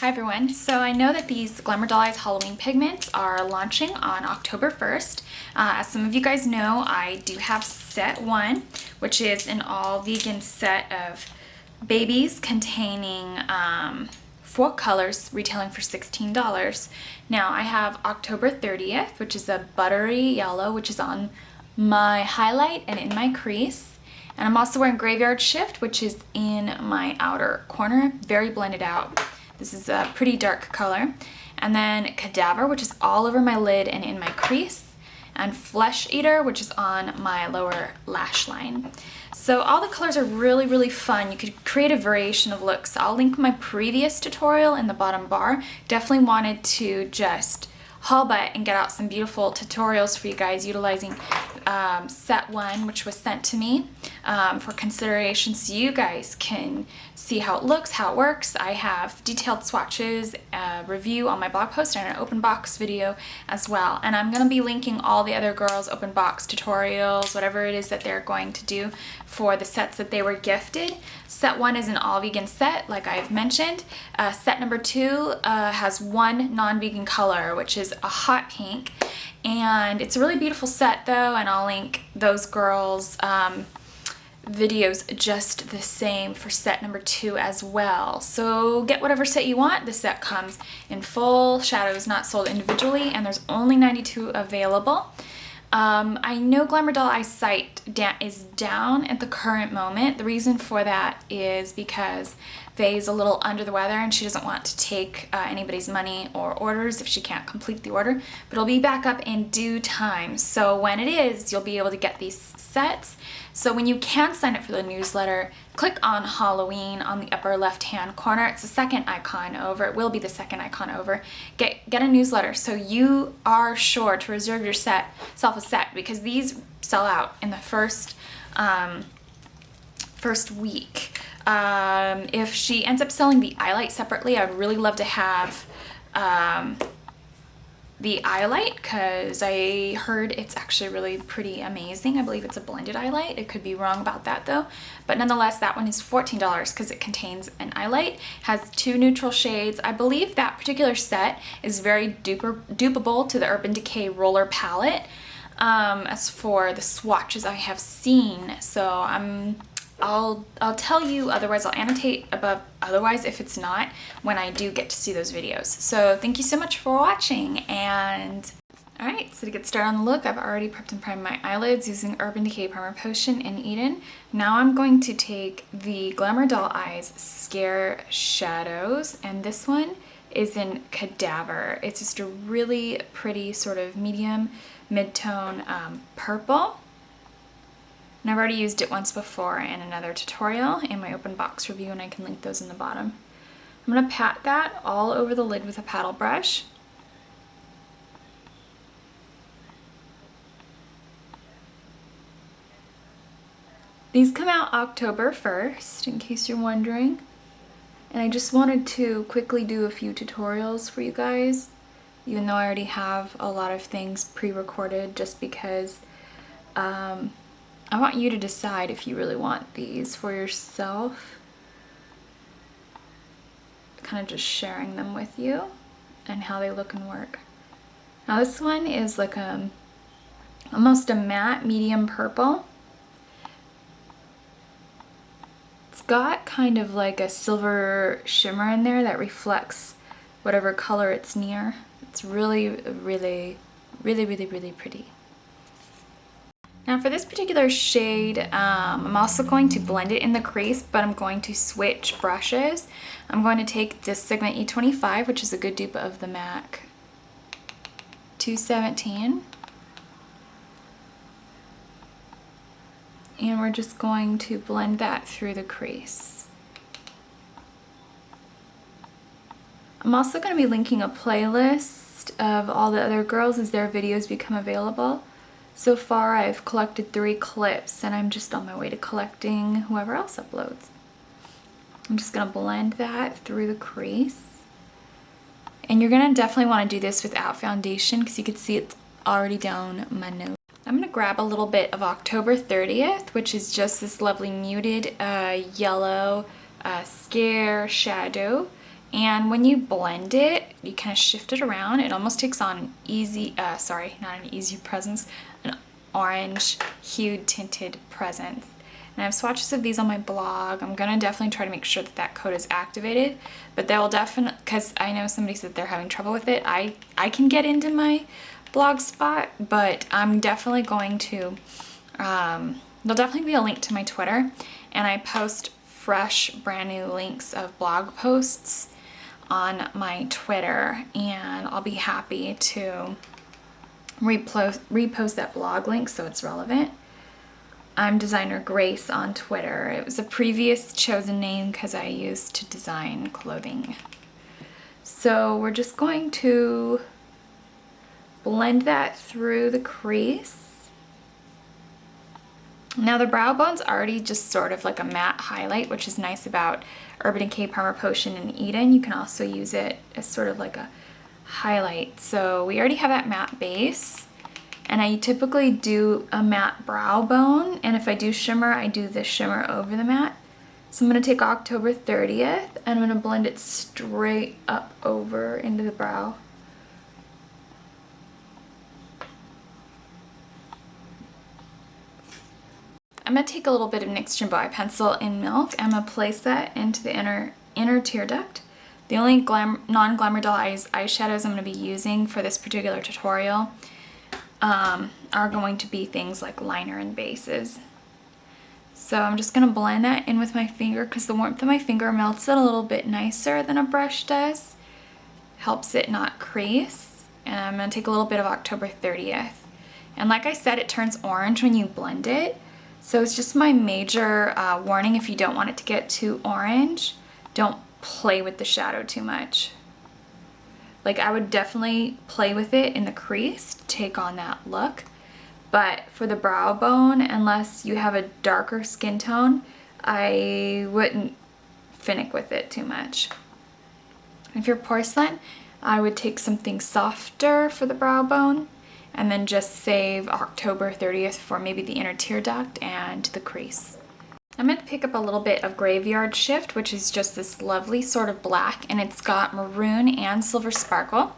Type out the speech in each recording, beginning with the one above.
Hi everyone. So I know that these Glamour Doll Eyes Halloween pigments are launching on October 1st. As some of you guys know, I do have set 1, which is an all vegan set of babies containing 4 colors retailing for $16. Now I have October 30th, which is a buttery yellow, which is on my highlight and in my crease. And I'm also wearing Graveyard Shift, which is in my outer corner, very blended out. This is a pretty dark color. And then Cadaver, which is all over my lid and in my crease. And Flesh Eater, which is on my lower lash line. So all the colors are really, really fun. You could create a variation of looks. I'll link my previous tutorial in the bottom bar. Definitely wanted to just haul butt and get out some beautiful tutorials for you guys utilizing set 1, which was sent to me for consideration, so you guys can see how it looks, how it works. I have detailed swatches, review on my blog post, and an open box video as well. And I'm going to be linking all the other girls' open box tutorials, whatever it is that they're going to do for the sets that they were gifted. Set 1 is an all vegan set, like I've mentioned. Set number 2 has one non-vegan color, which is a hot pink. And it's a really beautiful set though, and I'll link those girls' videos just the same for set number 2 as well. So get whatever set you want. The set comes in full. Shadows not sold individually, and there's only 92 available. I know Glamour Doll Eyes site is down at the current moment. The reason for that is because Faye's a little under the weather and she doesn't want to take anybody's money or orders if she can't complete the order, but it'll be back up in due time. So when it is, you'll be able to get these sets. So when you can sign up for the newsletter, click on Halloween on the upper left hand corner. It's the second icon over. It will be the second icon over. Get a newsletter so you are sure to reserve yourself a set, because these sell out in the first week. If she ends up selling the eyelight separately, I'd really love to have the eyelight, because I heard it's actually really pretty amazing. I believe it's a blended eyelight. It could be wrong about that though. But nonetheless, that one is $14 because it contains an eyelight, has 2 neutral shades. I believe that particular set is very dupeable to the Urban Decay roller palette. As for the swatches I have seen, so I'll tell you, otherwise I'll annotate above otherwise if it's not, when I do get to see those videos. So thank you so much for watching, and alright, so to get started on the look, I've already prepped and primed my eyelids using Urban Decay Primer Potion in Eden. Now I'm going to take the Glamour Doll Eyes Scare Shadows, and this one is in Cadaver. It's just a really pretty sort of medium mid-tone purple. And I've already used it once before in another tutorial in my open box review, and I can link those in the bottom. I'm going to pat that all over the lid with a paddle brush. These come out October 1st, in case you're wondering. And I just wanted to quickly do a few tutorials for you guys, even though I already have a lot of things pre-recorded, just because I want you to decide if you really want these for yourself. Kind of just sharing them with you and how they look and work. Now this one is like almost a matte medium purple. It's got kind of like a silver shimmer in there that reflects whatever color it's near. It's really, really, really, really, really pretty. Now for this particular shade, I'm also going to blend it in the crease, but I'm going to switch brushes. I'm going to take this Sigma E25, which is a good dupe of the MAC 217. And we're just going to blend that through the crease. I'm also going to be linking a playlist of all the other girls as their videos become available. So far I've collected 3 clips, and I'm just on my way to collecting whoever else uploads. I'm just going to blend that through the crease. And you're going to definitely want to do this without foundation, because you can see it's already down my nose. I'm going to grab a little bit of October 30th, which is just this lovely muted yellow Scare Shadow. And when you blend it, you kind of shift it around. It almost takes on an easy, sorry, not an easy presence, an orange hued tinted presence. And I have swatches of these on my blog. I'm gonna definitely try to make sure that that code is activated, but they'll definitely, because I know somebody said they're having trouble with it. I can get into my blog spot, but I'm definitely going to, there'll definitely be a link to my Twitter, and I post fresh, brand new links of blog posts on my Twitter, and I'll be happy to repost that blog link so it's relevant. I'm designer Grace on Twitter. It was a previous chosen name because I used to design clothing. So we're just going to blend that through the crease. Now the brow bone's already just sort of like a matte highlight, which is nice about Urban Decay Primer Potion and Eden. You can also use it as sort of like a highlight. So we already have that matte base, and I typically do a matte brow bone, and if I do shimmer, I do the shimmer over the matte. So I'm going to take October 30th and I'm going to blend it straight up over into the brow. I'm going to take a little bit of NYX Jumbo Eye Pencil in Milk. I'm going to place that into the inner tear duct. The only non-Glamour Doll eyeshadows I'm going to be using for this particular tutorial are going to be things like liner and bases. So I'm just going to blend that in with my finger because the warmth of my finger melts it a little bit nicer than a brush does. Helps it not crease. And I'm going to take a little bit of October 30th. And like I said, it turns orange when you blend it. So it's just my major warning, if you don't want it to get too orange, don't play with the shadow too much. Like, I would definitely play with it in the crease to take on that look. But for the brow bone, unless you have a darker skin tone, I wouldn't finick with it too much. If you're porcelain, I would take something softer for the brow bone and then just save October 30th for maybe the inner tear duct and the crease. I'm going to pick up a little bit of Graveyard Shift, which is just this lovely sort of black, and it's got maroon and silver sparkle.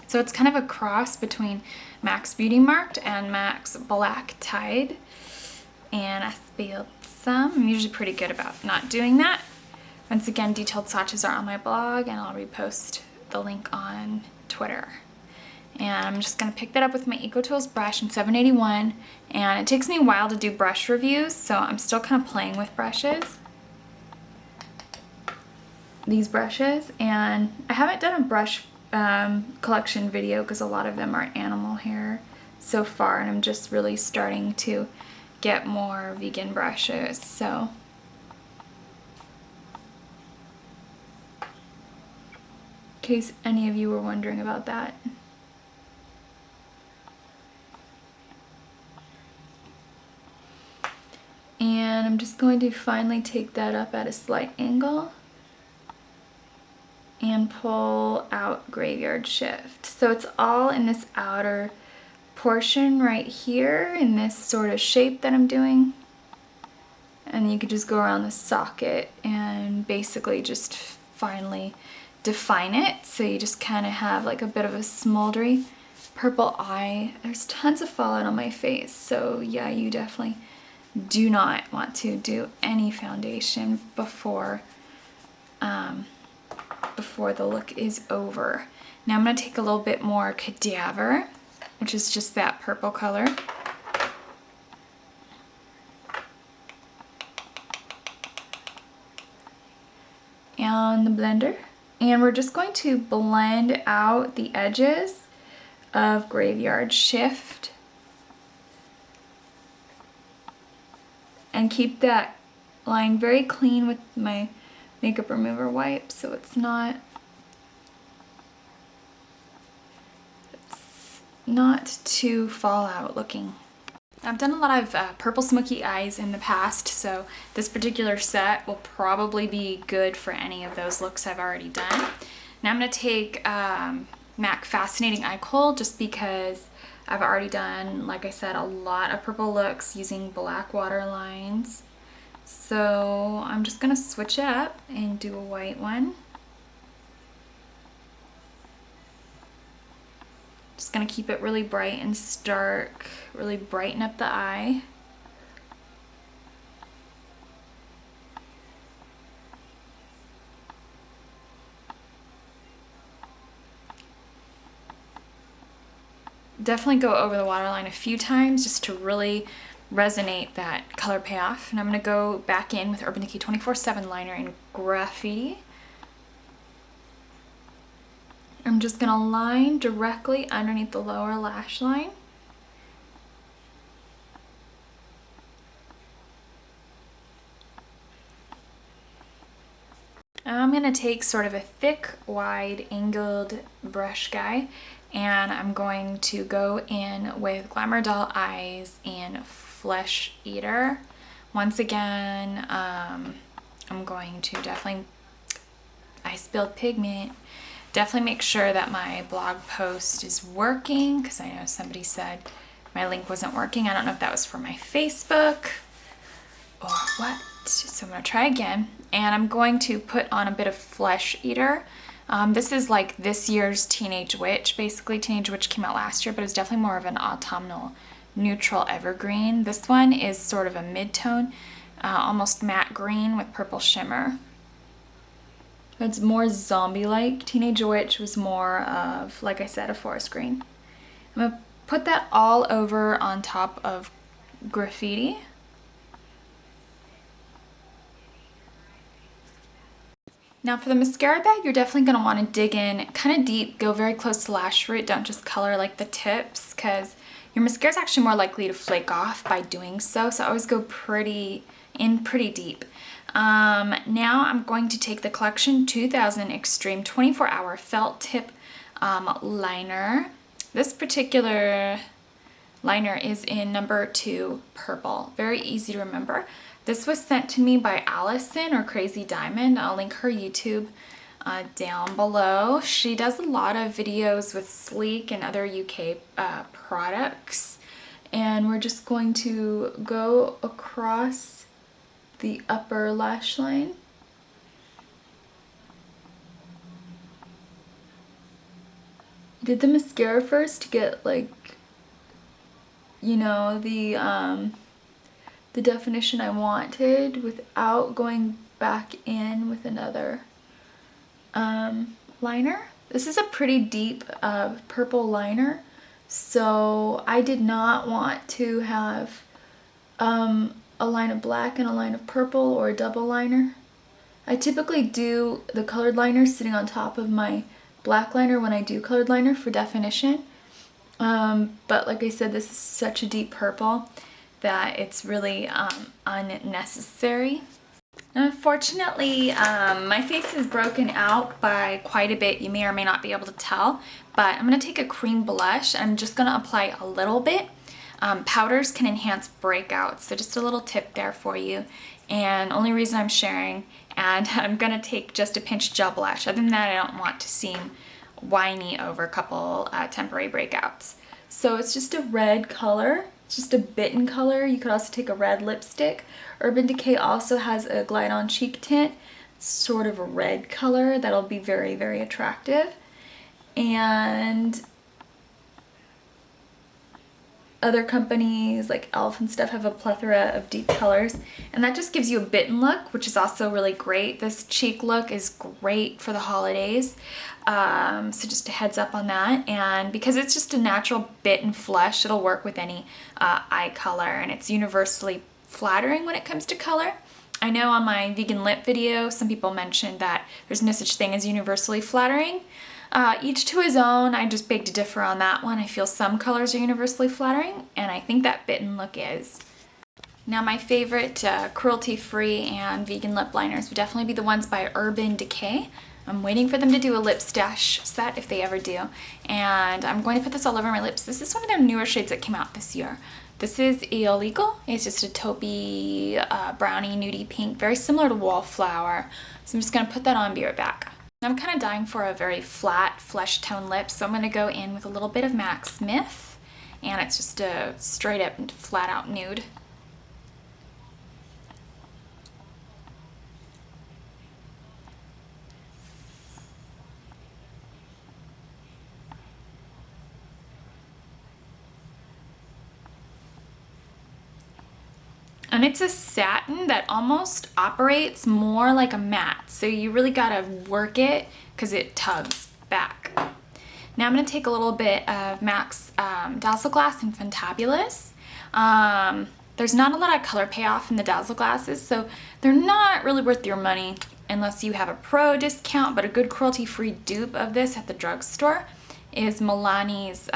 So it's kind of a cross between MAC's Beauty Marked and MAC's Black Tide. And I spilled some. I'm usually pretty good about not doing that. Once again, detailed swatches are on my blog, and I'll repost the link on Twitter. And I'm just going to pick that up with my EcoTools brush in 781, and it takes me a while to do brush reviews, so I'm still kind of playing with brushes. These brushes, and I haven't done a brush collection video because a lot of them are animal hair so far, and I'm just really starting to get more vegan brushes, so. In case any of you were wondering about that. And I'm just going to finally take that up at a slight angle and pull out Graveyard Shift. So it's all in this outer portion right here in this sort of shape that I'm doing. And you could just go around the socket and basically just finally define it. So you just kind of have like a bit of a smoldery purple eye. There's tons of fallout on my face, so yeah, you definitely do not want to do any foundation before the look is over. Now I'm going to take a little bit more Cadaver, which is just that purple color. And the blender. And we're just going to blend out the edges of Graveyard Shift. And keep that line very clean with my makeup remover wipe so it's not too fallout looking. I've done a lot of purple smoky eyes in the past, so this particular set will probably be good for any of those looks I've already done. Now I'm going to take MAC Fascinating Eye Kohl just because I've already done, like I said, a lot of purple looks using black water lines. So I'm just going to switch it up and do a white one. Just gonna keep it really bright and stark, really brighten up the eye. Definitely go over the waterline a few times just to really resonate that color payoff. And I'm gonna go back in with Urban Decay 24/7 liner in Graffiti. I'm just gonna line directly underneath the lower lash line. I'm gonna take sort of a thick, wide, angled brush guy, and I'm going to go in with Glamour Doll Eyes in Flesh Eater. Once again, I'm going to definitely, I spilled pigment. Definitely make sure that my blog post is working, because I know somebody said my link wasn't working. I don't know if that was for my Facebook or what. So I'm gonna try again, and I'm going to put on a bit of Flesh Eater. This is like this year's Teenage Witch. Basically, Teenage Witch came out last year, but it's definitely more of an autumnal neutral evergreen. This one is sort of a mid-tone, almost matte green with purple shimmer. It's more zombie-like. Teenage Witch was more of, like I said, a forest green. I'm gonna put that all over on top of Graffiti. Now for the mascara bag, you're definitely going to want to dig in kind of deep, go very close to lash root, don't just color like the tips, because your mascara is actually more likely to flake off by doing so. So always go pretty deep. Now I'm going to take the Collection 2000 Extreme 24-Hour Felt Tip liner. This particular liner is in number 2 purple. Very easy to remember. This was sent to me by Allison, or Crazy Diamond. I'll link her YouTube down below. She does a lot of videos with Sleek and other UK products. And we're just going to go across the upper lash line. Did the mascara first to get, like, you know, the definition I wanted without going back in with another liner. This is a pretty deep purple liner, so I did not want to have a line of black and a line of purple, or a double liner. I typically do the colored liner sitting on top of my black liner when I do colored liner for definition. But like I said, this is such a deep purple that it's really unnecessary. Unfortunately, my face is broken out by quite a bit. You may or may not be able to tell, but I'm going to take a cream blush. I'm just going to apply a little bit. Powders can enhance breakouts, so just a little tip there for you. And only reason I'm sharing, and I'm going to take just a pinch gel blush. Other than that, I don't want to seem whiny over a couple temporary breakouts. So it's just a red color. It's just a bitten color. You could also take a red lipstick. Urban Decay also has a Glide On Cheek tint. It's sort of a red color that'll be very, very attractive. And other companies like e.l.f. and stuff have a plethora of deep colors, and that just gives you a bitten look, which is also really great. This cheek look is great for the holidays, so just a heads up on that. And because it's just a natural bitten flush, it'll work with any eye color, and it's universally flattering when it comes to color. I know on my vegan lip video, some people mentioned that there's no such thing as universally flattering. Each to his own. I just beg to differ on that one. I feel some colors are universally flattering, and I think that bitten look is. Now my favorite cruelty-free and vegan lip liners would definitely be the ones by Urban Decay. I'm waiting for them to do a lip stash set if they ever do. And I'm going to put this all over my lips. This is one of their newer shades that came out this year. This is Illegal. It's just a taupey, brownie, nudie pink, very similar to Wallflower. So I'm just going to put that on and be right back. I'm kind of dying for a very flat flesh tone lip, so I'm going to go in with a little bit of MAC Smith, and it's just a straight up and flat out nude. And it's a satin that almost operates more like a matte. So you really gotta work it because it tugs back. Now I'm gonna take a little bit of MAC's Dazzle Glass in Fantabulous. There's not a lot of color payoff in the Dazzle Glasses, so they're not really worth your money unless you have a pro discount, but a good cruelty-free dupe of this at the drugstore is Milani's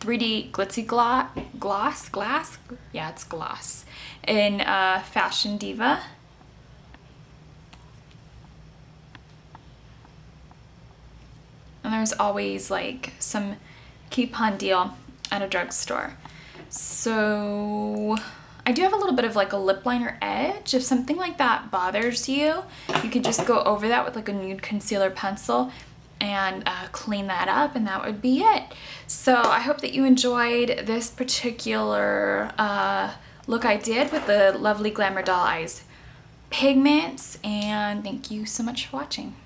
3D Glitzy Glass? Yeah, it's gloss in Fashion Diva. And there's always like some coupon deal at a drugstore. So I do have a little bit of like a lip liner edge. If something like that bothers you, you could just go over that with like a nude concealer pencil and clean that up, and that would be it. So I hope that you enjoyed this particular look I did with the lovely Glamour Doll Eyes pigments, and thank you so much for watching.